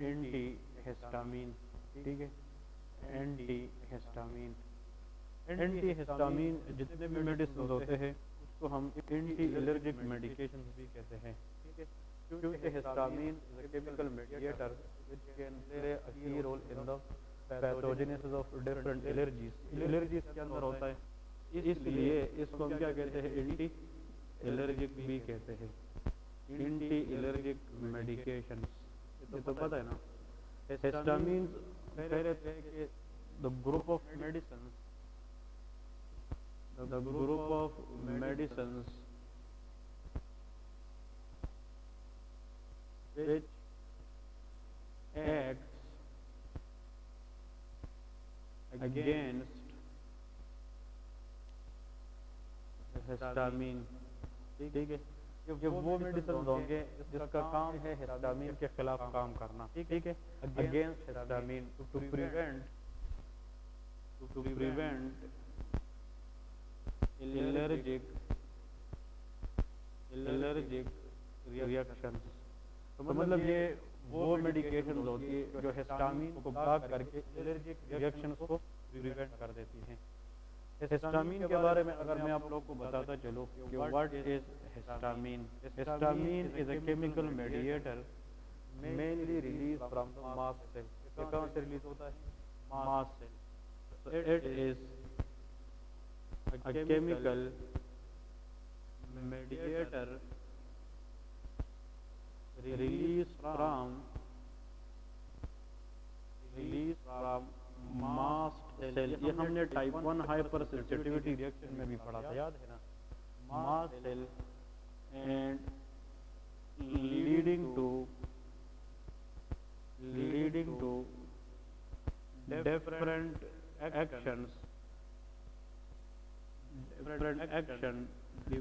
Anti histamine, ठीक है, anti histamine. Anti histamine जितने भी मेडिसिन होते हैं उसको हम एंटी एलर्जिक मेडिकेशन भी कहते हैं, ठीक है, क्योंकि histamine is a chemical mediator which can play a key role in the pathogenesis of different allergies. Allergies के अंदर होता है, इसलिए इसको हम क्या कहते हैं, एंटी एलर्जिक भी कहते हैं, एंटी एलर्जिक मेडिकेशन। ये तो पता है ना। हिस्टामीन कह रहे थे कि the group of medicine, the group of medicines which acts against histamine, ठीक है, ये वो मेडिसिन होंगे जिसका काम है हिस्टामीन के खिलाफ काम करना, ठीक है, against histamine, to prevent allergic reactions. तो मतलब ये वो मेडिकेशन होती है जो हिस्टामीन को ब्लॉक करके एलर्जिक रिएक्शंस को प्रिवेंट कर देती हैं। हिस्टामीन के बारे में अगर मैं आप लोग को बताता चलूँ कि what is histamine. Histamine is a chemical mediator mainly release from the mast cell. ये कहाँ से रिलीज होता है? Mast cell. So it is a chemical mediator released from mast cell। ये हमने टाइप 1 हाइपर सेंसिटिविटी रिएक्शन में भी पढ़ा था, याद है ना। Mast cell and leading to different action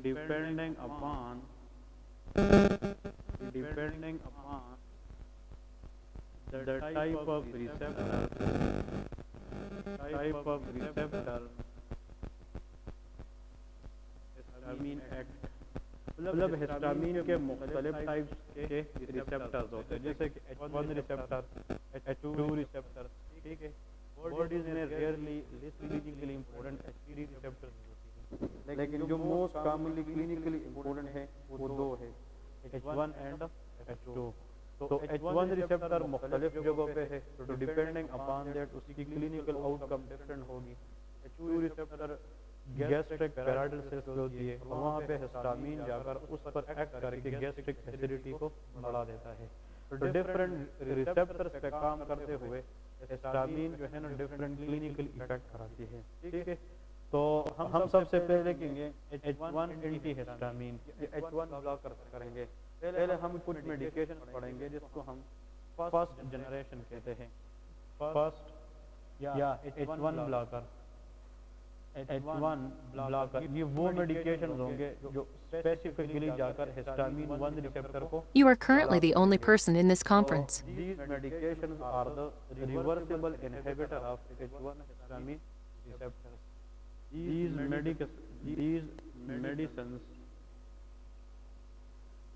depending upon the type of receptor histamine act. मतलब हिस्टामीन के मुख्तलिफ टाइप्स के रिसेप्टर्स होते हैं, जैसे कि H1 रिसेप्टर, H2 रिसेप्टर, ठीक है। बॉडीज में rarely clinically important H3 receptors होती है, लेकिन जो मोस्ट कॉमनली क्लिनिकली इंपॉर्टेंट है वो दो है, H1 एंड H2। तो H1 रिसेप्टर मुख्तलिफ जगहों पे है, तो डिपेंडिंग अपॉन दैट उसकी क्लिनिकल आउटकम डिफरेंट होगी। H2 रिसेप्टर गैस्ट्रिक पैराइडल सेल्स होती है और वहाँ पे हिस्टामीन जाकर उस पर एक्ट करके गैस्ट्रिक एसिडिटी को बढ़ा देता है। तो डिफरेंट रिसेप्टर्स पे काम करते हुए हिस्टामीन जो है ना डिफरेंट क्लिनिकल इफेक्ट कराती है, ठीक है। तो हम सबसे पहले देखेंगे H1 anti histamine, H1 blocker करेंगे। पहले हम कुछ मेडिकेशन पढ़ेंगे जिसको हम फर्स्ट जनरेशन कहते हैं, फर्स्ट या H1 ब्लॉकर। H1 ब्लॉकर ये वो मेडिकेशन होंगे जो स्पेसिफिकली जाकर हिस्टामीन 1 रिसेप्टर को You are currently the बढ़ा only देंगे। person in this conference. These medications are the reversible inhibitor of H1 histamine receptors. These medicines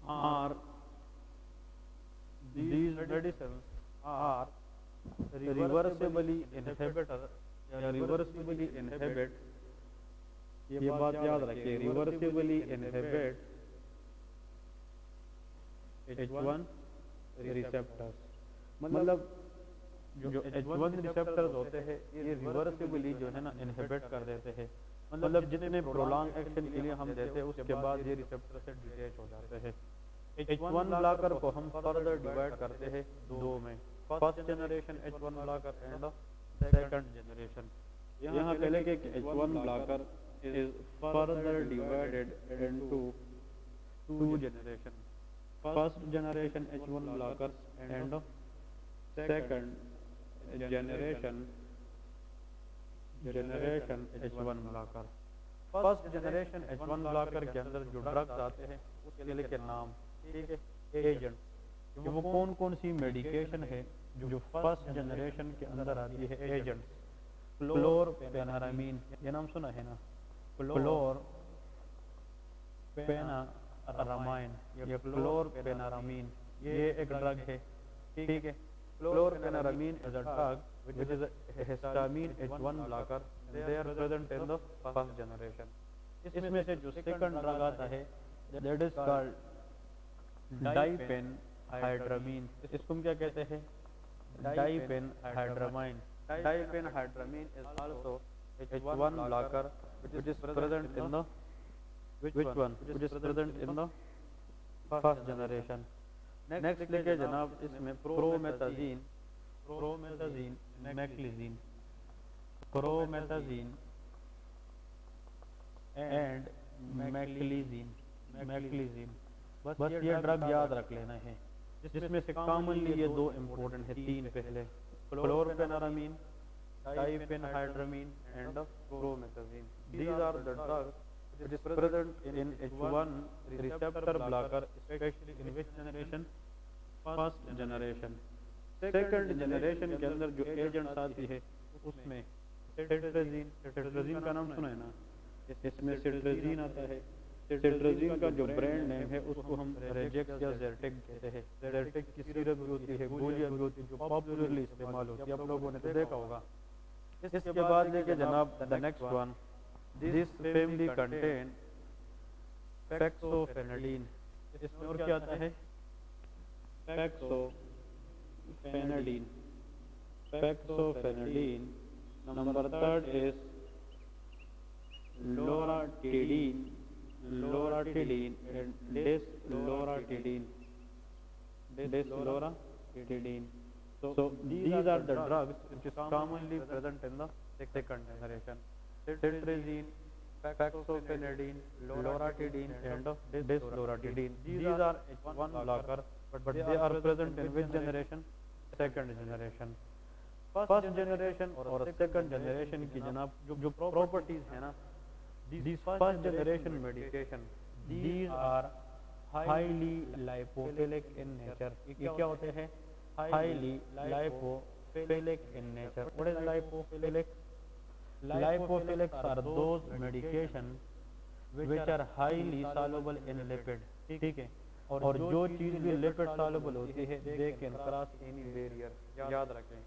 are reversibly inhibitor या reversibly inhibit, ये बात याद रखिए, reversibly inhibit H1 रिसेप्टर्स। मतलब जो H1 रिसेप्टर्स होते हैं ये रिवर्सिबली जो है ना इनहिबिट कर देते हैं। मतलब जितने प्रोलॉन्ग एक्शन के लिए हम देते हैं उसके बाद ये रिसेप्टर से डिटैच हो जाते हैं। H1 ब्लॉकर को हम फर्दर डिवाइड करते हैं दो में, first generation H1 blocker and second generation. यहाँ पहले के H1 blocker is further divided into two generation, first generation H1 blockers and second generation H1 blocker। First generation H1 blocker के अंदर जो ड्रग्स आते हैं उसके लिए नाम, ठीक है, एजेंट। कि वो कौन कौन सी मेडिकेशन है जो फर्स्ट जनरेशन के अंदर आती है, एजेंट। क्लोरपेनारामीन, ये नाम सुना है ना, क्लोरपेनारामाइन या क्लोरपेनारामीन, ये एक ड्रग है, ठीक है। chlorpheniramine is a drug which is a histamine H1 blocker. They are present in the first generation. इसमें से जो सेकंड ड्रग आता है that is called diphenhydramine. इसको हम क्या कहते हैं? Diphenhydramine. Diphenhydramine is also H1 blocker which is present in the which one? Which is present in the first generation. Next लिखे जनाब इसमें promethazine, maclizine and maclizine. बस ये ड्रग याद रख लेना है, जिसमें से कॉमनली ये दो इम्पोर्टेंट है, तीन पहले chlorpheniramine, diphenhydramine and promethazine. These are the drugs which is present in H1 receptor blocker, especially in which generation? First generation. Second generation के अंदर जो एजेंट्स आती है उसमें सिट्राजीन का नाम सुना है ना, इसमें सिट्राजीन आता है। सिट्राजीन का जो ब्रांड नेम है उसको हम रेजेक्स या ज़ेरटेक कहते हैं। ज़ेरटेक की सिरप भी होती है, गोलियां भी होती है, जो पॉपुलरली इस्तेमाल होती है, आप लोगों ने तो देखा होगा। इसके बाद देखिए जनाब the next one, this family contain fexofenadine. इसमें और क्या आता है? Fexofenadine. Number third is loratadine and desloratadine. So these are the drugs which is commonly present in the second generation. Cetirizine, fexofenadine, loratadine and desloratadine. These are H1 blocker, but they are present in which generation? Second generation. First generation और second generation की जनाब जो properties है ना, these first generation medication, these are highly lipophilic in nature. ये क्या होते हैं? Highly lipophilic in nature. What is lipophilic? Lipophilics are those medication which are highly soluble in lipid. ठीक है, और जो चीज भी लिपिड soluble होती है they can cross any barrier. याद रखें,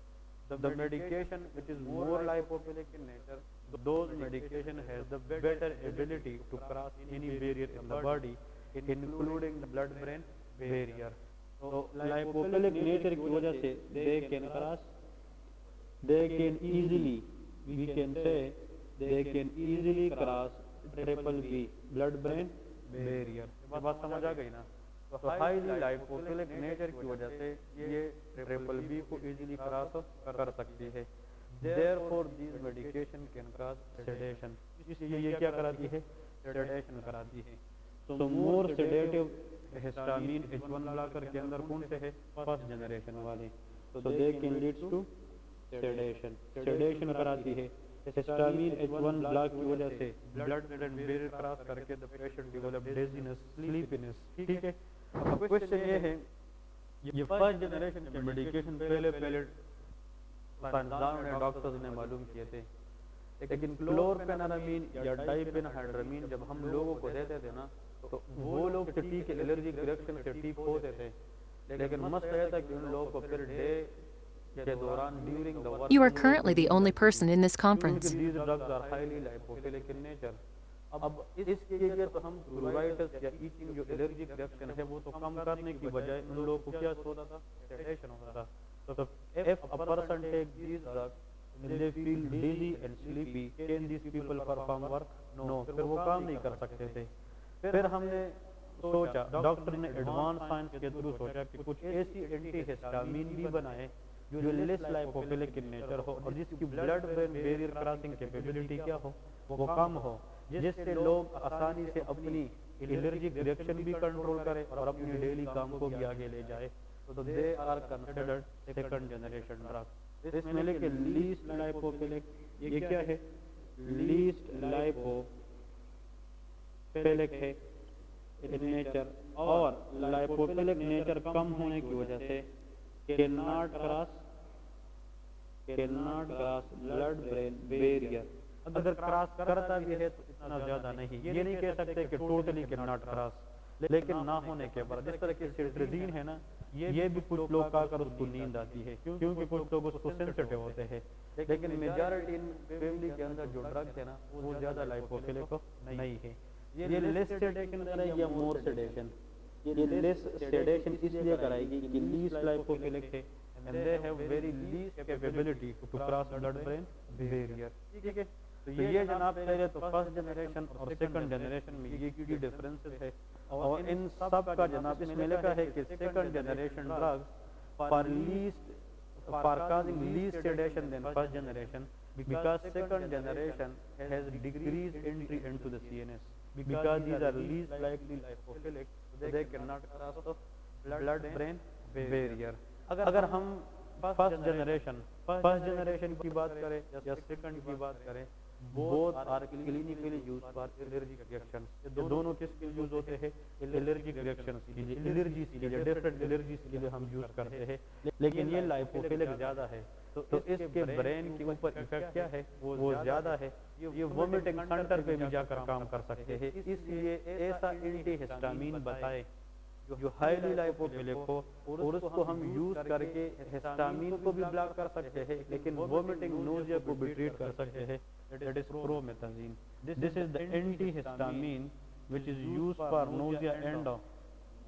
the medication which is more lipophilic in nature, those medication has the better ability to cross any barrier in the body, including the blood-brain barrier. So lipophilic nature की वजह से they can easily cross triple B, blood-brain barrier. बात समझ आ गई ना? तो highly lipophilic nature की वजह से ये ट्रिपल बी को इजीली क्रॉस कर सकती है। Therefore these medication can cause sedation. इसलिए ये क्या कराती है? सेडेशन कराती है। So more sedative histamine H1 blocker के अंदर कौन से है? फर्स्ट जनरेशन वाले। So they can lead to sedation. Sedation कराती है। हिस्टामिन H1 ब्लॉक की वजह से ब्लड ब्रेन बैरियर क्रॉस करके the patient develop dizziness, sleepiness. ठीक है, अब क्वेश्चन ये है, ये फर्स्ट जनरेशन के मेडिकेशन पहले साइंसदानों ने, डॉक्टर्स ने मालूम किए थे, लेकिन क्लोरफेनारामीन या डाइफेनहाइड्रामीन जब हम लोगों को देते थे ना, तो वो लोग ठीक है एलर्जिक रिएक्शन से ठीक होते थे, लेकिन मसला ये था कि उन लोगों को फिर डे के दौरान during the work You are currently the only person in this conference. these drugs are highly lipophilic in nature. अब इसके लिए तो हम क्लोराइटिस या ईचिंग जो एलर्जिक रिएक्शन है वो तो कम करने की बजाय उन लोगों को क्या होता था? सेडेशन होता था। तो if a person take these drugs when they feel dizzy and sleepy, can these people perform work? No, फिर वो काम नहीं कर सकते थे। फिर हमने सोचा, डॉक्टर ने एडवांस साइंस के थ्रू सोचा कि कुछ ऐसी एंटी हिस्टामिन भी बनाए जो लेस लाइपोफिलिक इन नेचर हो और जिसकी blood brain barrier crossing capability क्या हो, वो कम हो, जिससे लोग आसानी से अपनी एलर्जिक रिएक्शन भी कंट्रोल करें और अपनी डेली काम को भी आगे ले जाए। तो they are considered second generation drug. इसमें लिखे लीस्ट लाइपोफिलिक, ये क्या है? लीस्ट लाइपोफिलिक है इन नेचर, और लाइपोफिलिक नेचर कम होने की वजह से cannot cross blood brain barrier. अगर क्रॉस करता भी है तो इतना ज्यादा नहीं, ये नहीं कह सकते कि टोटली कैन नॉट क्रॉस, लेकिन ना होने के बाद जिस तरह की सिट्राजीन है ना, ये भी कुछ लोग का कर उसको नींद आती है, क्योंकि कुछ लोग उसको सेंसिटिव होते हैं। लेकिन मेजॉरिटी फैमिली के अंदर जो ड्रग्स है ना वो ज्यादा लाइपोफिलिक नहीं है। ये लेस सेडेशन करेगी या मोर सेडेशन? ये लेस सेडेशन इसलिए कराएगी कि लीस्ट लाइपोफिलिक है and they have very least capability to cross blood brain barrier. ठीक है, तो ये जनाब पहले तो फर्स्ट जनरेशन और सेकंड जनरेशन में ये की डिफरेंसेस है। और इन सब का जनाब इसमें लिखा है कि second generation drugs for least for causing least sedation than first generation because second generation has decreased entry into the CNS because these are least likely lipophilic, so they cannot cross the blood brain barrier। अगर हम first generation की बात करें या second की बात करें, both are clinically use for allergic reaction. ये दोनों किसके यूज होते हैं? एलर्जिक रिएक्शन के लिए, एलर्जीज के लिए, डिफरेंट एलर्जीज के लिए हम यूज करते हैं। लेकिन ये लाइपोफिलिक ज्यादा है, तो इसके ब्रेन के ऊपर इफेक्ट क्या है वो ज्यादा है। ये वोमिटिंग सेंटर पे भी जाकर काम कर सकते हैं। इसलिए ऐसा एंटी हिस्टामिन बताए जो हाईली लाइपोफिलिक हो और उसको हम यूज करके हिस्टामिन को भी ब्लॉक कर सकते हैं, लेकिन वोमिटिंग नोजिया को भी ट्रीट कर सकते हैं। That is promethazine. This is the anti histamine which is used for nausea and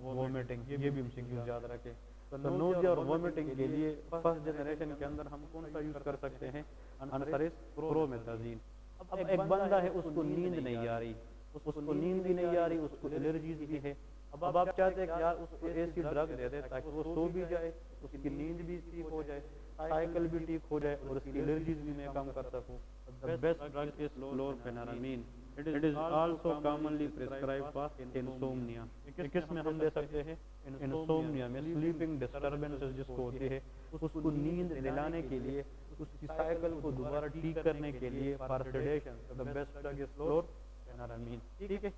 vomiting. ये भी हमसे याद रखें। तो नोजिया और वोमिटिंग के लिए फर्स्ट जनरेशन के अंदर हम कौन सा यूज कर सकते हैं? Answer is promethazine. अब एक बंदा है उसको नींद नहीं आ रही, उसको नींद भी नहीं आ रही, उसको एलर्जीज भी है। अब आप चाहते हैं कि यार उसको ऐसी ड्रग दे दे ताकि वो सो भी जाए, उसकी नींद भी ठीक हो जाए, साइकिल भी ठीक हो जाए और उसकी एलर्जीज भी मैं कम कर सकूं। The best drug is chlorpheniramine. It is also commonly prescribed for insomnia. किसमें हम दे सकते हैं? इंसोम्निया में, स्लीपिंग डिस्टर्बेंसेस जिसको होती है, उसको नींद दिलाने के लिए, उसकी साइकिल को दोबारा ठीक करने के लिए for sedation the best drug is chlorpheniramine. ठीक है,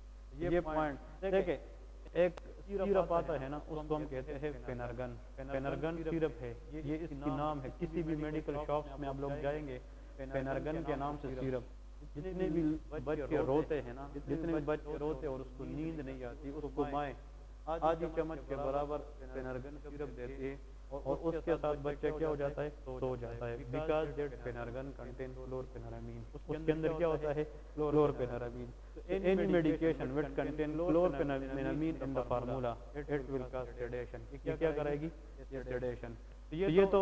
ये पॉइंट देखिए। एक सिरप आता है ना, उसको हम कहते हैं फेनर्गन। फेनर्गन सिरप है, ये इसकी नाम है। किसी भी मेडिकल शॉप्स में आप लोग जाएंगे, फेनर्गन के नाम से सिरप। जितने भी बच्चे रोते हैं ना, जितने भी बच्चे रोते और उसको नींद नहीं आती, उसको माएँ आधी चम्मच के बराबर फेनर्गन सिरप देती है और उसके साथ बच्चा क्या हो जाता है? सो जाता है। Because that Phenergan contain chlorpheniramine. उसके अंदर क्या होता है? Chlorpheniramine. Any medication which contain chlorpheniramine in the formula it will cause sedation. ये क्या कराएगी? सेडेशन। ये तो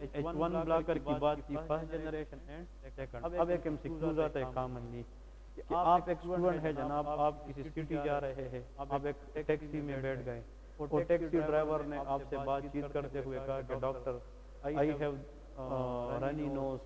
H1 ब्लॉकर की बात की फर्स्ट जनरेशन एंड सेकंड। अब एक एमसीक्यूज आता है कॉमनली कि आप एक स्टूडेंट है जनाब, आप किसी सिटी जा रहे हैं, आप एक टैक्सी में बैठ गए और टैक्सी ड्राइवर ने आपसे बातचीत करते हुए कहा कि doctor I have runny nose,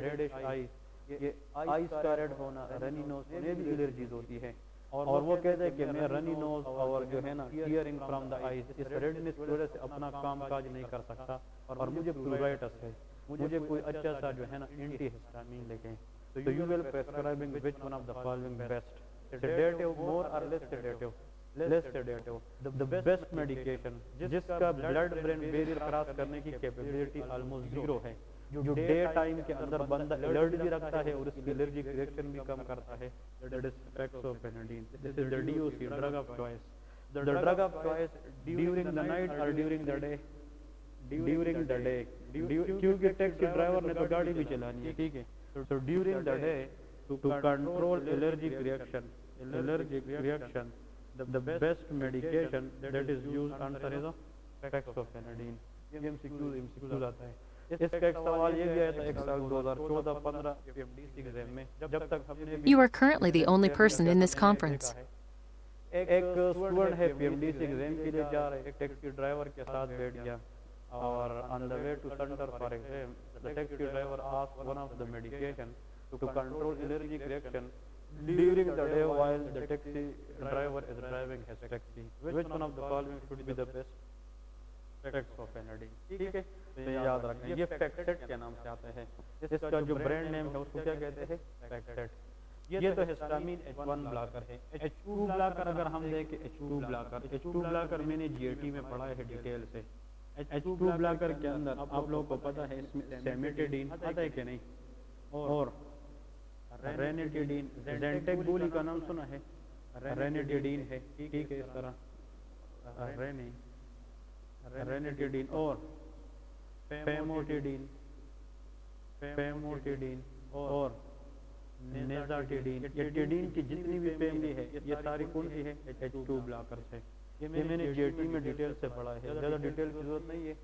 reddish eye. ये आईज का रेड होना, रनी नोज होने भी एलर्जीज होती है। और वो कहते हैं कि मैं रनी नोज और जो है ना टीयरिंग फ्रॉम द आईज, इस रेडनेस की वजह से अपना काम काज नहीं कर सकता और मुझे प्लूराइटिस है, मुझे कोई अच्छा सा जो है ना एंटी हिस्टामिन लेके। तो you will prescribing which one of the following best? Sedative, more और less sedative? Less sedative. The best medication जिसका ब्लड ब्रेन बैरियर क्रॉस करने की कैपेबिलिटी ऑलमोस्ट जीरो है, जो डे टाइम के अंदर बंदा अलर्ट भी रखता है और उसकी एलर्जिक रिएक्शन भी कम करता है, that is fexofenadine. This is the DOC, drug of choice. The drug of choice during the night और during the day? During the day, क्योंकि टैक्सी ड्राइवर ने तो गाड़ी भी चलानी है। ठीक है, so during the day to control allergic reaction, the best medication that is used answer is fexofenadine। ये MCQ आता है। इसका एक सवाल ये भी आया था एक साल 2014-15 PMDC एग्जाम में, जब तक हमने You are currently the only person in this conference. एक स्टूडेंट है PMDC एग्जाम के लिए जा रहे, एक टैक्सी ड्राइवर के साथ बैठ गया और on the way to center for exam the taxi driver asked one of the medication to control allergic reaction during the day while the taxi driver is driving his taxi. Which one of the following should be the best? फेक्सोफेनाडिन। ठीक है, तो ये याद रखें, ये फैक्सेट के नाम से आता है। इसका जो ब्रांड नेम है उसको क्या कहते हैं? फैक्सेट। ये तो हिस्टामिन H1 ब्लॉकर है। H2 ब्लॉकर अगर हम देखें, H2 ब्लॉकर मैंने GAT में पढ़ा है डिटेल से। H2 ब्लॉकर के अंदर आप लोगों को पता है इसमें सेमेटिडीन आता है कि नहीं, और रेनिटिडीन, ज़ेंटेक गोली का नाम सुना है? रेनिटिडीन है। ठीक है, इस तरह ranitidine और famotidine और नेजाटिडीन। ये टिडीन की जितनी भी फैमिली है ये सारी कौन सी है? H2 ब्लॉकर्स है। ये मैंने जेटी में डिटेल से पढ़ा है, ज़्यादा डिटेल की जरूरत नहीं है।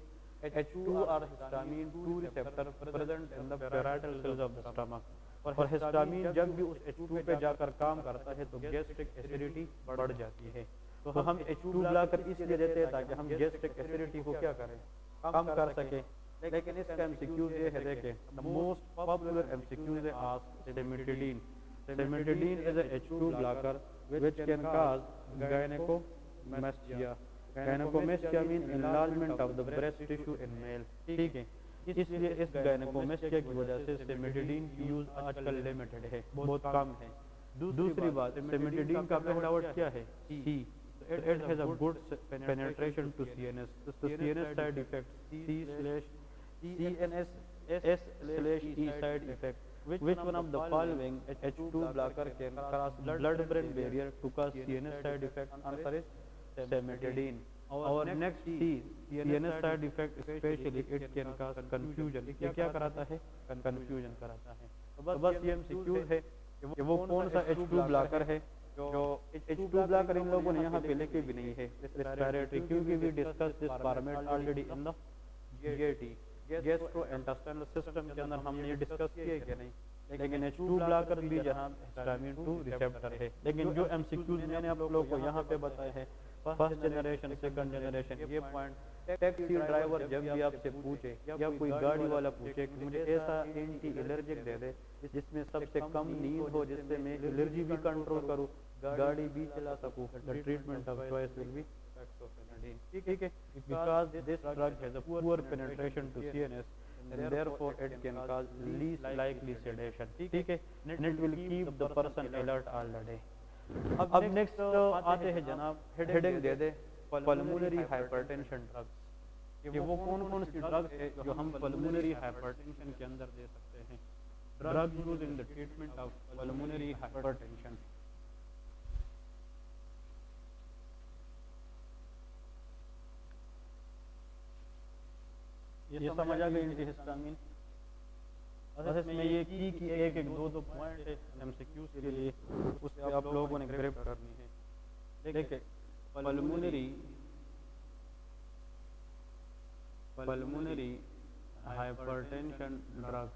H2 are histamine 2 receptor present in the parietal cells of the stomach। और हिस्टामीन जब भी उस H2 पे जाकर काम करता है तो गैस्ट्रिक एसिडिटी बढ़ जाती है। तो हम H2 ब्लॉकर इसलिए देते हैं ताकि हम गैस्ट्रिक एसिडिटी को क्या करें, कम कर सके। लेकिन इसका एमसीक्यूज ये है, देखें, द मोस्ट पॉपुलर एमसीक्यूज है ask cimetidine. Cimetidine is a H2 blocker which can cause gynecomastia। gynecomastia mean enlargement of the breast tissue in male। ठीक है, इसलिए इस gynecomastia की वजह से सिमेटिडीन की यूज आजकल लिमिटेड है, बहुत कम है। दूसरी बात, सिमेटिडीन का पहला वर्ड क्या है? C। It has a good penetration to CNS। The CNS side effect CNS/E side effect। Which one of the following H2 blocker can cross blood-brain barrier to cause CNS side effect? Answer is cimetidine। और next C, CNS side effect especially it can cause confusion। ये क्या कराता है? Confusion कराता है। तो बस ये MCQ है कि वो कौन सा H2 ब्लॉकर है। जो H2 ब्लॉकर इन लोगों ने यहाँ पे लिखे भी नहीं है रेस्पिरेटरी, क्योंकि we discussed this format already in the GIT gastrointestinal system के अंदर हमने ये डिस्कस किया है कि नहीं। लेकिन H2 ब्लॉकर भी जनाब हिस्टामिन 2 रिसेप्टर है। लेकिन जो एमसीक्यूज मैंने आप लोगों को यहाँ पे बताए हैं, फर्स्ट जनरेशन, सेकंड जनरेशन, ये पॉइंट टैक्सी ड्राइवर जब भी आपसे पूछे या कोई गाड़ी वाला पूछे कि मुझे ऐसा एंटी एलर्जिक दे दे जिसमें सबसे कम नींद हो, जिससे मैं एलर्जी भी कंट्रोल करूँ, गाड़ी भी चला सकूँ, the treatment of choice will be ठीक है, because this drug has a poor penetration to CNS and therefore it can cause least likely sedation। ठीक है, and it will keep the person alert all the day। अब next आते हैं जनाब, heading दे दे pulmonary hypertension drugs. ये वो कौन कौन सी ड्रग्स है जो हम पल्मोनरी हाइपरटेंशन के अंदर दे सकते हैं? Drugs used in the treatment of pulmonary hypertension. ये समझ आ गई एंटीहिस्टामिन। बस इसमें ये की एक एक दो पॉइंट है एमसीक्यूज के लिए, उस पे आप लोगों ने ग्रेप करनी है। देखिए, पल्मोनरी हाइपरटेंशन ड्रग।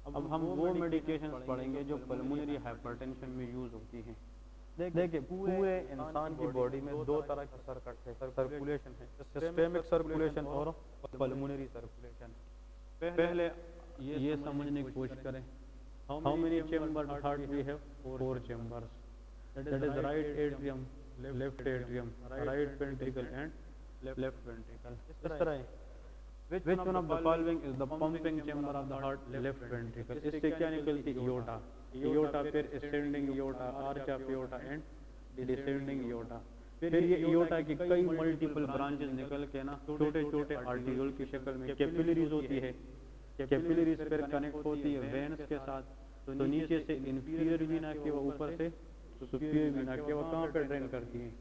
अब हम वो मेडिकेशन पढ़ेंगे जो पल्मोनरी हाइपरटेंशन में यूज होती हैं। देखिए, पूरे इंसान की बॉडी में दो तरह के सर्किट है, सर्कुलेशन है, सिस्टेमिक सर्कुलेशन और पल्मोनरी सर्कुलेशन। पहले ये समझने की कोशिश करें, how many chamber heart we have? 4 chambers, that is right atrium, left atrium, right ventricle and left ventricle. इस तरह है। Which one of the following is the pumping chamber of the heart? Left ventricle। इससे क्या निकलती? aorta। aorta फिर ascending aorta, arch of aorta and descending aorta। फिर ये aorta की कई मल्टीपल ब्रांचेस निकल के ना छोटे छोटे आर्टियोल की शक्ल में कैपिलरीज होती है। कैपिलरीज फिर कनेक्ट होती है वेन्स के साथ। तो नीचे से इंफीरियर वीना के, वो ऊपर से सुपीरियर वीना के, वो कहाँ पे ड्रेन करती है?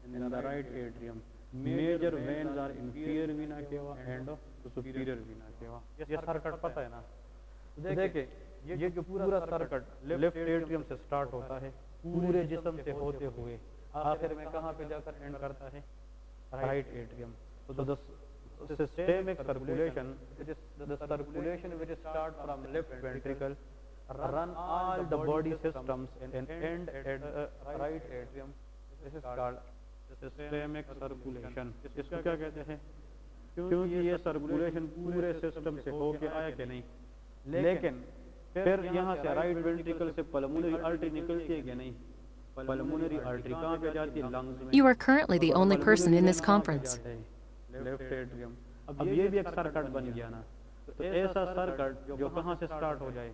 In the right atrium. Major veins are inferior vena cava and superior Veena केवा। ये सर्किट पता है ना? देखिए, ये जो पूरा सर्किट लेफ्ट एट्रियम से स्टार्ट होता है, पूरे जिस्म से होते हुए आखिर में कहाँ पे जाकर एंड करता है? Right atrium. तो the systemic circulation, it is the circulation which start from left ventricle, run all the body systems and end at right atrium। This is called systemic circulation। इसको क्या कहते हैं? क्योंकि ये सर्कुलेशन पूरे सिस्टम से होके आया कि नहीं। लेकिन फिर यहाँ से राइट वेंट्रिकल से पल्मोनरी आर्टरी निकलती है कि नहीं? पल्मोनरी आर्टरी कहाँ पे जाती है? लंग्स में। You are currently the only person in this conference। Left atrium. अब ये भी एक सर्किट बन गया ना। तो ऐसा सर्किट जो कहाँ से स्टार्ट हो जाए?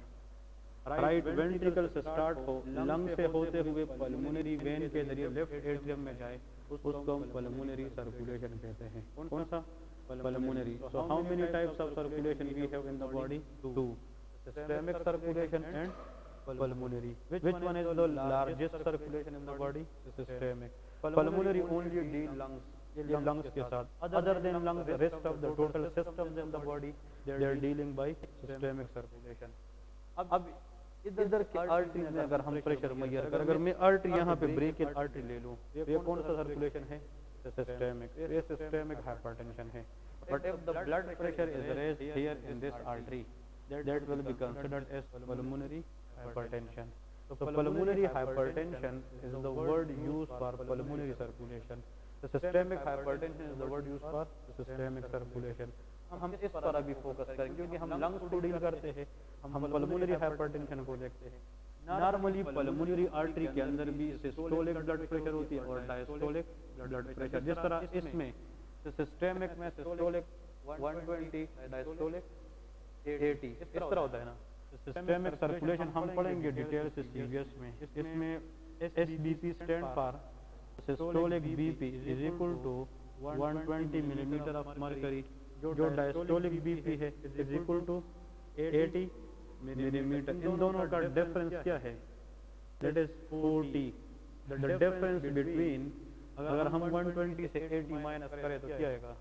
राइट वेंट्रिकल से स्टार्ट हो, लंग से होते हुए पल्मोनरी वेन के जरिए लेफ्ट एट्रियम में जाए, उसको हम पल्मोनरी सर्कुलेशन कहते हैं। कौन सा? Pulmonary. So how many types of circulation we have in the body? 2, systemic circulation and pulmonary। Which one is the largest circulation in the body? Systemic। Pulmonary only deal lungs। ये lungs के साथ. Other than lungs, the rest of the total systems in the body, they are dealing by systemic circulation. अब इधर के artery में अगर हम pressure measure करें, अगर मैं आर्टरी यहाँ पे ब्रेक इन आर्टरी ले लूँ, ये कौन सा सर्कुलेशन है? सिस्टेमिक. ये सिस्टेमिक हाइपरटेंशन है. But if the blood pressure is raised here in this artery, that will be considered as pulmonary hypertension. So pulmonary hypertension is the word used for pulmonary circulation. The systemic hypertension is the word used for systemic circulation. हम इस पर अभी focus करेंगे क्योंकि हम lungs को deal करते हैं, हम पल्मोनरी हाइपरटेंशन को देखते हैं. नॉर्मली पल्मोनरी आर्टरी के अंदर भी सिस्टोलिक ब्लड प्रेशर होती है और डायस्टोलिक ब्लड प्रेशर. जिस तरह इसमें सिस्टेमिक में सिस्टोलिक 120, डायस्टोलिक 80 इस तरह होता है ना. सिस्टेमिक सर्कुलेशन हम पढ़ेंगे डिटेल से सीवीएस में. इसमें SBP stand for systolic BP is equal to 120 millimetre of mercury. जो डायस्टोलिक बीपी है इज इक्वल टू 80 मिलीमीटर. इन दोनों का डिफरेंस क्या है? That is 40. The difference between, अगर हम 120 से 80 माइनस करें तो क्या आएगा?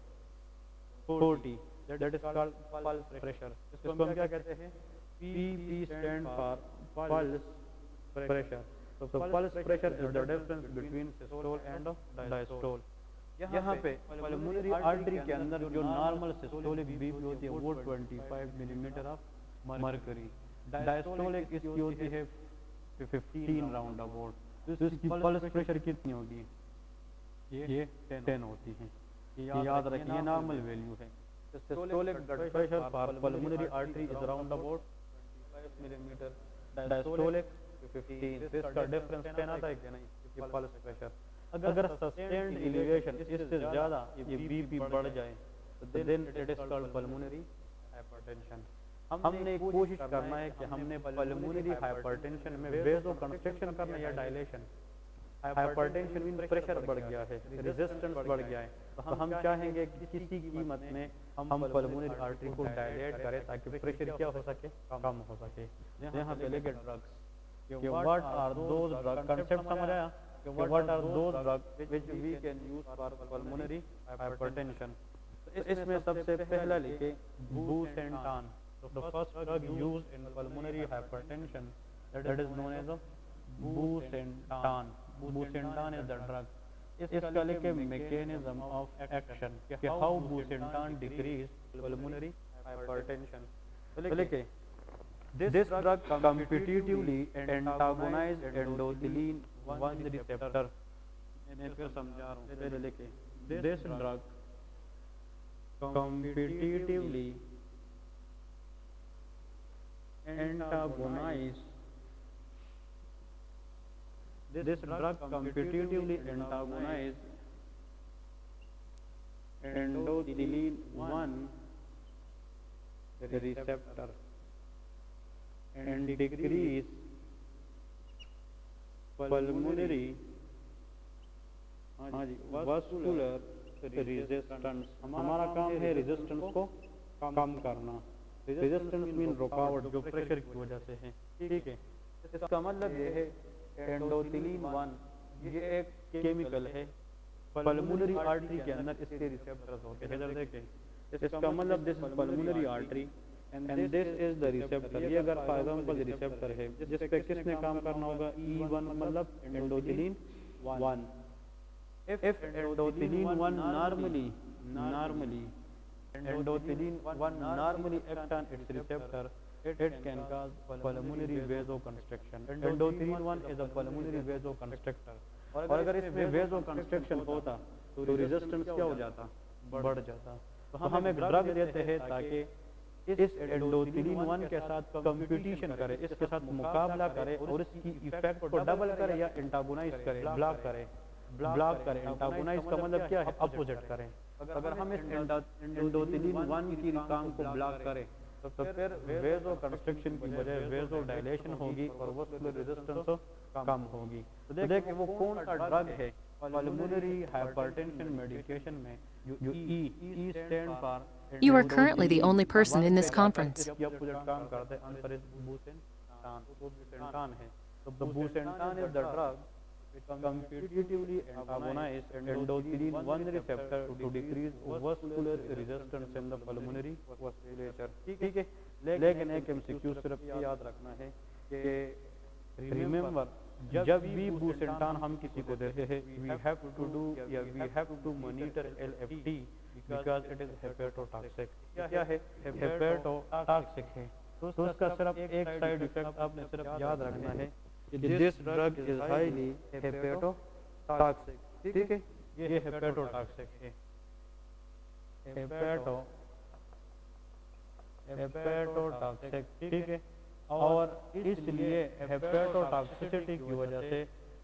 40. That is called pulse pressure. इसको हम क्या कहते हैं? PP stand for pulse pressure. तो pulse pressure is the difference between systole and diastole. यहाँ पे पल्मोनरी आर्टरी के अंदर जो नॉर्मल सिस्टोलिक बीपी होती है वो 25 मिलीमीटर ऑफ मर्करी. डायस्टोलिक इसकी होती है 15 राउंड अबाउट. तो इसकी पल्स प्रेशर कितनी होगी? ये 10 होती है. ये याद रखिए, ये नॉर्मल वैल्यू है. Systolic blood pressure for pulmonary artery is around about 25 millimetre, diastolic 15. इसका डिफरेंस 10 आता है कि नहीं? ये पल्स प्रेशर. अगर सस्टेन्ड एलिवेशन इससे ज्यादा ये बीपी बढ़ जाए तो then it is called pulmonary hypertension. हमने कोशिश करना है कि हमने पल्मोनरी हाइपरटेंशन में वेजो कंस्ट्रक्शन करना या डायलेशन. हाइपरटेंशन मीन प्रेशर बढ़ गया है, रेजिस्टेंस बढ़ गया है, तो हम चाहेंगे कि किसी कीमत में हम पल्मोनरी आर्टरी को डायलेट करें ताकि प्रेशर क्या हो सके? कम हो सके. यहाँ पे लेके drugs, what are those drug concept समझ आया? What are those drugs which we can use for pulmonary hypertension? तो इसमें सबसे पहला लिखे busentan. The first drug used in pulmonary hypertension that is known as a busentan. Busentan is the drug. इसका लिखे mechanism of action कि how busentan decrease pulmonary hypertension. तो लिखे this drug competitively antagonize endothelin 1 receptor. मैं फिर समझा रहा हूँ, पहले लिखे this drug competitively antagonize endothelin 1 receptor and decrease pulmonary vascular resistance. हमारा काम है रेजिस्टेंस को कम करना. रेजिस्टेंस मीन रुकावट जो प्रेशर की वजह से है. ठीक है, इसका मतलब ये है एंडोथिलीन 1 ये एक केमिकल है. पल्मोनरी आर्टरी के अंदर इसके रिसेप्टर्स होते हैं. इधर देखें, इसका मतलब this pulmonary artery and this is the receptor. ये अगर फॉर एग्जांपल रिसेप्टर है जिस पे किसने काम करना होगा? E1 मतलब एंडोथिलीन 1. if endothelin 1 normally endothelin 1 normally act on its receptor, it can cause pulmonary vasoconstriction. endothelin 1 is a pulmonary vasoconstrictor. और अगर इसमें vasoconstriction होता तो रेजिस्टेंस क्या हो जाता? बढ़ जाता. तो हम एक ड्रग देते हैं ताकि इस एंडोथिलीन 1 के साथ कंपटीशन करे, इसके साथ मुकाबला करे और इसकी इफेक्ट को डबल करे या एंटागोनाइज करे, ब्लॉक करे. एंटागोनाइज का मतलब क्या है? अपोजिट करें. अगर हम इस एंडोथिलीन 1 की काम को ब्लॉक करें तो फिर वेजो कंस्ट्रक्शन की बजाय वेजो डायलेशन होगी और वास्कुलर रेजिस्टेंस कम होगी. तो देखिए वो कौन सा ड्रग है पल्मोनरी हाइपरटेंशन मेडिकेशन में जो E stand for. You are currently the only person in this conference. काम करते हैं. Answer is बुसेंटान. बुसेंटान है. तो bosentan is the drug competitively antagonize endothelin 1 receptor to decrease vascular resistance in the pulmonary vasculature. ठीक है, लेकिन एक MCQ सिर्फ ये याद रखना है कि रिमेंबर जब भी बुसेंटान हम किसी को देते हैं we have to monitor LFT because it is hepatotoxic. क्या है? हेपेटोटॉक्सिक है। तो उसका सिर्फ एक साइड इफेक्ट आपने सिर्फ याद रखना है कि this drug is highly hepatotoxic. ठीक है, ये हेपेटोटॉक्सिक है। हेपेटोटॉक्सिक, ठीक है, और इसलिए हेपेटोटॉक्सिसिटी की वजह से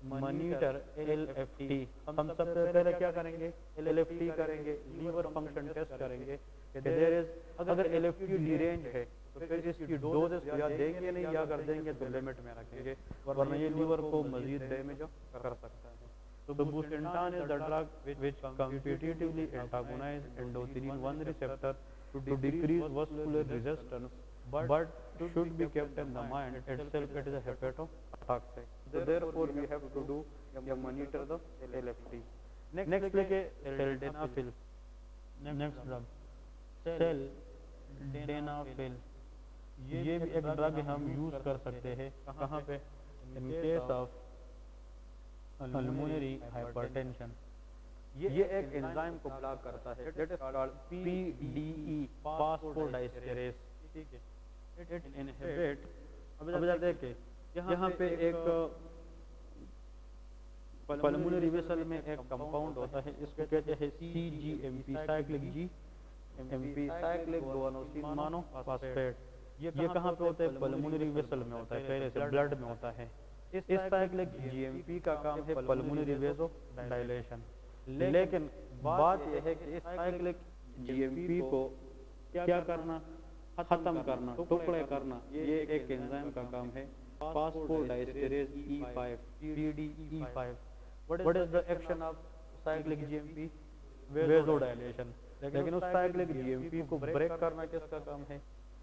मॉनिटर LFT। हम सबसे पहले क्या करेंगे? LFT करेंगे, लीवर फंक्शन टेस्ट करेंगे कि देयर इज अगर LFT डिरेंज है तो फिर इसकी डोजेस या देंगे नहीं या कर देंगे तो लिमिट में रखेंगे, वरना ये लीवर को मजीद डैमेज कर सकता है। तो bosentan is the drug which competitively antagonize endothelin 1 receptor to decrease vascular resistance, but should be kept in the mind itself it is a hepatotoxic. So therefore we have to do monitor the LFT. Next लेके sildenafil, next drug sildenafil। ये भी एक drug हम use कर सकते हैं कहाँ पे? In case of pulmonary hypertension। ये एक एंजाइम को ब्लॉक करता है दैट इज कॉल्ड PDE फास्फोडाइस्टेरेस। ठीक है, इट इनहिबिट। अब जरा देखिए यहाँ पे एक पल्मोनरी वेसल में एक कंपाउंड होता है, इसको कहते हैं CGMP cyclic GMP cyclic guanosine monophosphate. ये कहाँ पे होता है? पल्मोनरी वेसल में होता है, पहले से ब्लड में होता है। इस साइक्लिक GMP का काम है पल्मोनरी वेसो डायलेशन। लेकिन बात यह है कि इस साइक्लिक GMP को क्या करना? खत्म करना, टुकड़े करना। ये एक एंजाइम का काम है फास्फोडाइस्टेरेस E5 PDE5। What is the action of cyclic GMP? Vasodilation. लेकिन उस साइक्लिक GMP को ब्रेक करना किसका काम है?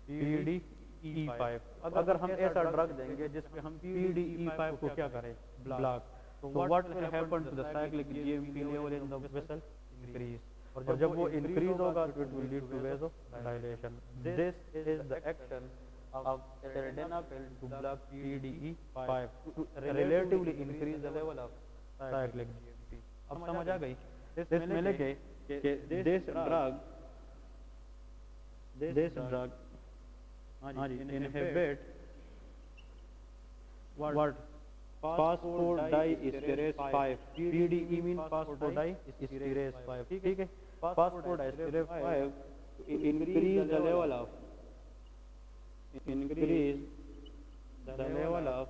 PDE5। अगर हम ऐसा ड्रग देंगे जिसमें हम PDE5 को क्या करें? Block. So what will happen to the cyclic GMP level in the vessel? Increase. और जब वो increase होगा तो it will lead to vasodilation. This is the action of sildenafil to block PDE5 to relatively increase the level of cyclic GMP. अब समझ आ गई? इसमें लेके कि this drug हाँ जी inhibit what? Phosphodiesterase 5। PDE mean phosphodiesterase 5। ठीक है, phosphodiesterase 5 increase the level of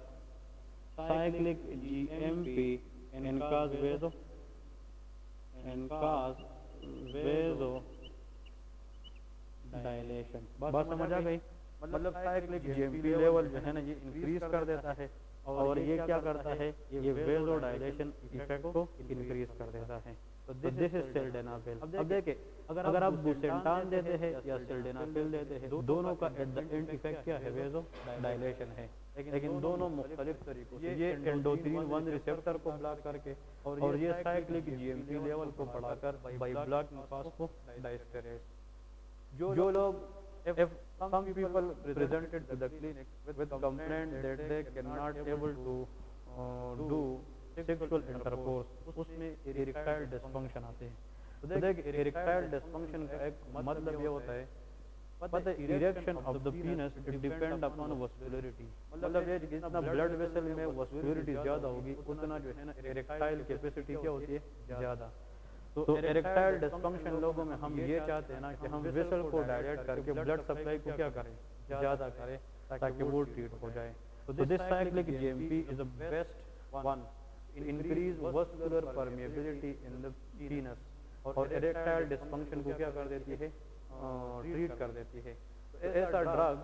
cyclic GMP and cause vasodilation। बात समझ आ गई? मतलब साइक्लिक GMP लेवल जो है ना ये इंक्रीज कर देता है और ये क्या करता है? ये वेसोडाइलेशन इफेक्ट को इंक्रीज कर देता है। तो दिस इज सिल्डेनाफिल। अब देखिए अगर आप बुसेंटान देते हैं या सिल्डेनाफिल देते हैं, दोनों का एट द एंड इफेक्ट क्या है? वेसोडाइलेशन है। लेकिन दोनों मुख्तलिफ तरीकों से, ये एंडोथेलिन 1 रिसेप्टर को ब्लॉक करके और ये साइक्लिक GMP लेवल को बढ़ाकर बाय ब्लॉकिंग फास्फोडाइस्टेरेस। जो लोग if some people presented to the clinic with complaint that they cannot able to do sexual intercourse, उसमें erectile dysfunction आते हैं। तो देख erectile dysfunction का एक मतलब ये होता है, पता है erection of the penis it depend upon vascularity। मतलब ये जितना blood vessel में vascularity ज़्यादा होगी उतना जो है ना erectile capacity क्या होती है? ज़्यादा। तो इरेक्टाइल डिस्फंक्शन लोगों में हम ये चाहते हैं ना कि हम वेसल को डायरेक्ट करके ब्लड सप्लाई को क्या करें? ज़्यादा करें ताकि वो ट्रीट हो जाए। तो this cyclic GMP is the best one increase vascular permeability in the पीनस और इरेक्टाइल डिस्फंक्शन को क्या कर देती है? ट्रीट कर देती है। तो ऐसा ड्रग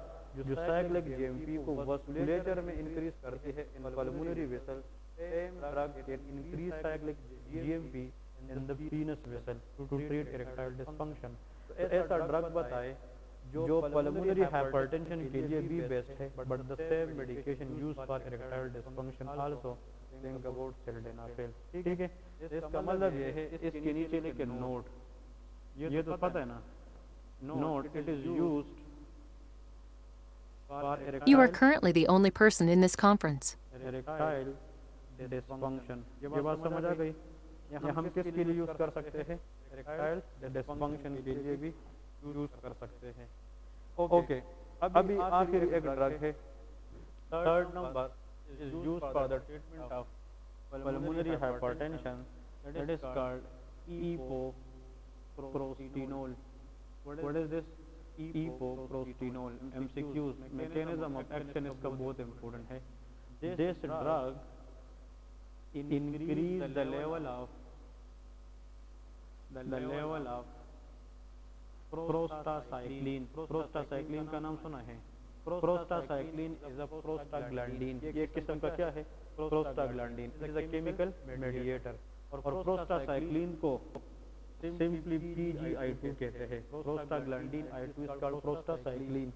जो साइक्लिक GMP को वस्कुलेचर में इंक्रीज करती है in pulmonary vessel, same drug can increase cyclic GMP in the penis vessel to treat erectile dysfunction। तो ऐसा ड्रग बताए जो पल्मोनरी हाइपरटेंशन के लिए भी बेस्ट है, but the same medication used for erectile dysfunction also think about sildenafil. ठीक है, इसका मतलब ये है, इसके नीचे लिखे नोट, ये तो पता है ना, note it is used for You are erectile currently the only person in this conference. Dysfunction. ये बात समझ आ गई? या हम किसके लिए यूज कर सकते हैं? इरेक्टाइल डिसफंक्शन के लिए भी यूज कर सकते हैं। ओके, अभी आखिर एक ड्रग है, third number is used for the treatment of pulmonary hypertension, that is called epoprostenol. What is this epoprostenol? MCQs, mechanism of action इसका बहुत important है। This drug increase the level of prostacyclin। prostacyclin का नाम सुना है? Prostacyclin is a prostaglandin. ये एक किस्म का क्या है? Prostaglandin is a chemical mediator. और प्रोस्टासाइक्लिन को सिंपली PGI2 कहते हैं। Prostaglandin I2 is called prostacyclin.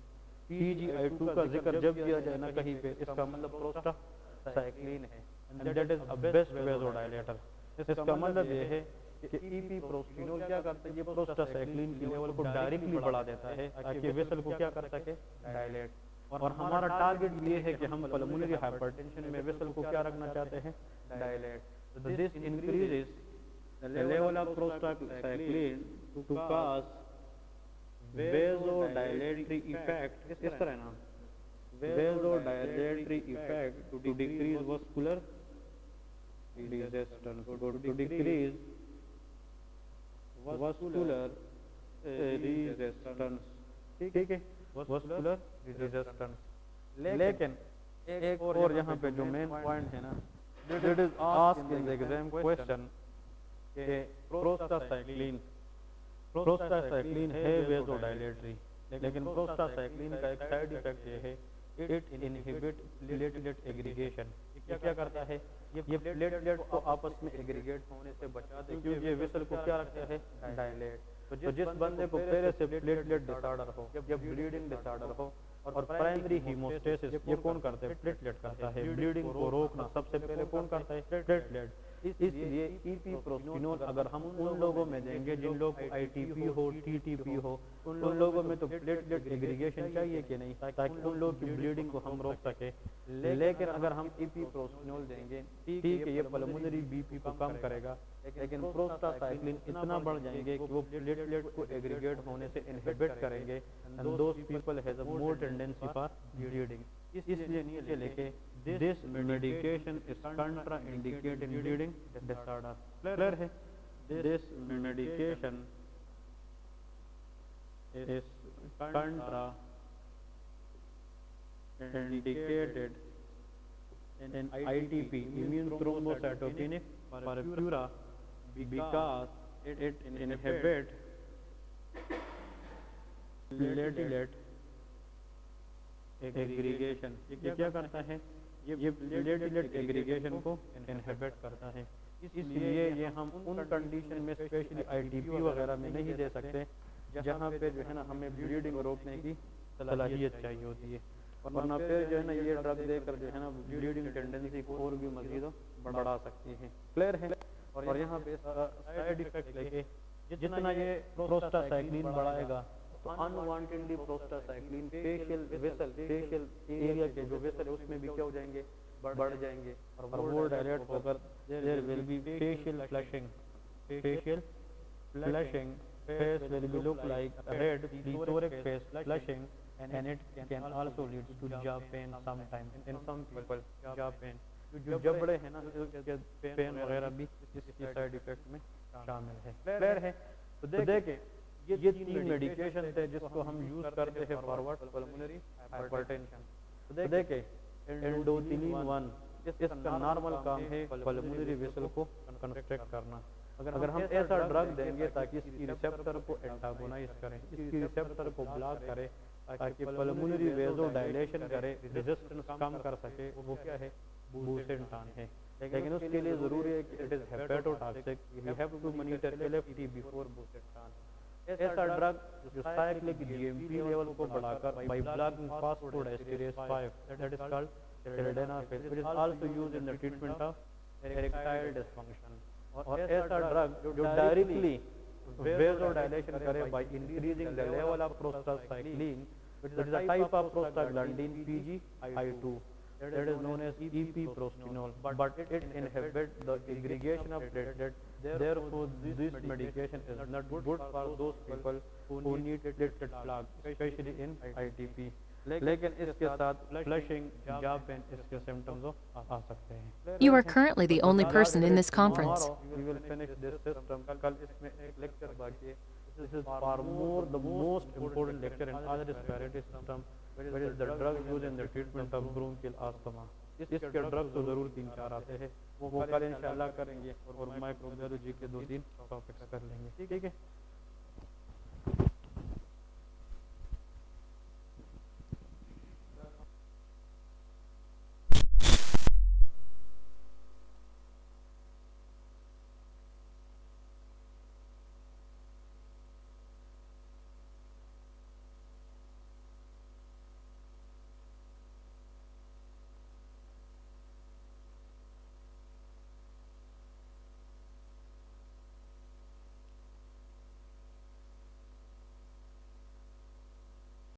PGI2 का जिक्र जब किया जाए ना कहीं पे, इसका मतलब प्रोस्टासाइक्लिन है, and that is a best vasodilator. इसका मतलब ये है कि इपोप्रोस्टेनोल क्या करता है? ये प्रोस्टासाइक्लिन की लेवल को डायरेक्टली बढ़ा देता है ताकि वेसल को क्या कर सके? डायलेट। और हमारा टारगेट ये है कि हम पल्मोनरी हाइपरटेंशन में वेसल को क्या रखना चाहते हैं? Dilate. So this increases the level of prostacyclin to cause vasodilatory effect। इस तरह ना, vasodilatory effect to decrease vascular resistance, to decrease vascular resistance। ठीक है, vascular resistance। लेकिन एक और यहाँ पे जो मेन पॉइंट है ना, it is asked in the exam question कि प्रोस्टासाइक्लिन है वेसोडाइलेटरी, लेकिन प्रोस्टासाइक्लिन का एक साइड इफेक्ट ये है, इट इनहिबिट प्लेटलेट एग्रीगेशन। ये क्या करता है? ये प्लेटलेट को आपस में एग्रीगेट होने से बचा दे, क्योंकि ये वेसल को क्या रखता है? डायलेट। तो जिस बंदे को पहले से प्लेटलेट डिसऑर्डर हो, जब ब्लीडिंग डिसऑर्डर हो और प्राइमरी हीमोस्टेसिस, ये कौन करता है? प्लेटलेट करता है। ब्लीडिंग को रोकना सबसे पहले कौन करता है? प्लेटलेट। इसलिए इपोप्रोस्टेनोल अगर हम उन लोगों में देंगे जिन लोगों को ITP हो, TTP हो, उन लोगों में तो प्लेटलेट एग्रीगेशन चाहिए कि नहीं, ताकि उन लोगों की ब्लीडिंग को हम रोक सके। लेकिन अगर हम इपोप्रोस्टेनोल देंगे, ठीक है, ये पल्मोनरी BP को कम करेगा, लेकिन प्रोस्टासाइक्लिन इतना बढ़ जाएंगे कि वो प्लेटलेट को एग्रीगेट होने से इनहिबिट करेंगे, and those people has a more tendency for bleeding. इसलिए नीचे लिखे, this medication is contraindicated in bleeding disorder. Clear है? This medication is contraindicated in ITP, immune thrombocytopenic purpura, because it inhibit platelet aggregation. ये क्या करता है? ये platelet aggregation को इनहिबिट करता है। इसलिए ये हम उन कंडीशन में स्पेशली ITP वगैरह में नहीं दे सकते जहाँ पे जो है ना हमें ब्लीडिंग रोकने की सलाहियत चाहिए होती है, वरना फिर जो है ना ये ड्रग देकर जो है ना ब्लीडिंग टेंडेंसी को और भी मजीद बढ़ा सकती है। क्लियर है? और यहाँ पे साइड इफेक्ट लेके, जितना ये प्रोस्टासाइक्लिन बढ़ाएगा तो unwantedly prostacyclin facial vessel, facial area के जो वेसल है उसमें भी क्या हो जाएंगे? बढ़ जाएंगे, और वो डायलेट होकर there will be facial flushing. Facial flushing, face will be look like a red plethoric face flushing, and it can also lead to jaw pain sometime in some people। jaw pain, जो जबड़े हैं ना, pen वगैरह भी इसकी side effect में शामिल है। क्लियर है? तो देखें, ये तीन मेडिकेशन थे जिसको हम यूज करते हैं फॉरवर्ड पल्मोनरी हाइपरटेंशन। तो देखें, एंडोथिलिन 1 इसका नॉर्मल काम है पल्मोनरी वेसल को कंस्ट्रक्ट करना। अगर हम ऐसा ड्रग देंगे ताकि इसकी रिसेप्टर को एंटागोनाइज करें, इसकी रिसेप्टर को ब्लॉक करे, ताकि पल्मोनरी वेसोडाइलेशन करे, रेजिस्टेंस कम कर सके, वो क्या है? बुसेंटान है। लेकिन उसके लिए जरूरी है कि it is hepatotoxic, we have to monitor LFT before bosentan. ऐसा ड्रग जो साइक्लिक GMP लेवल को बढ़ाकर by blocking phosphodiesterase 5, that is called sildenafil, it is also used in the treatment of erectile dysfunction, और ऐसा drug जो directly vasodilation करे by increasing the level of prostacyclin, which is a type of prostaglandin PGI2, that is known as epiprostinol, but it inhibits the aggregation of platelets. Therefore, this medication is not good for those people who need platelet plug, especially in ITP. लेकिन इसके साथ flushing या pen इसके symptoms आ सकते हैं। You are currently the only person in this conference. We will finish this system. कल इसमें एक लेक्चर बाकी है। This is far more the most important lecture in other respiratory system, which is the drug used in the treatment of bronchial asthma. इसके drug तो जरूर 3-4 आते हैं, वो कल इंशाल्लाह करेंगे और माइक्रोबायोलॉजी के 2-3 टॉपिक्स कर लेंगे, ठीक है।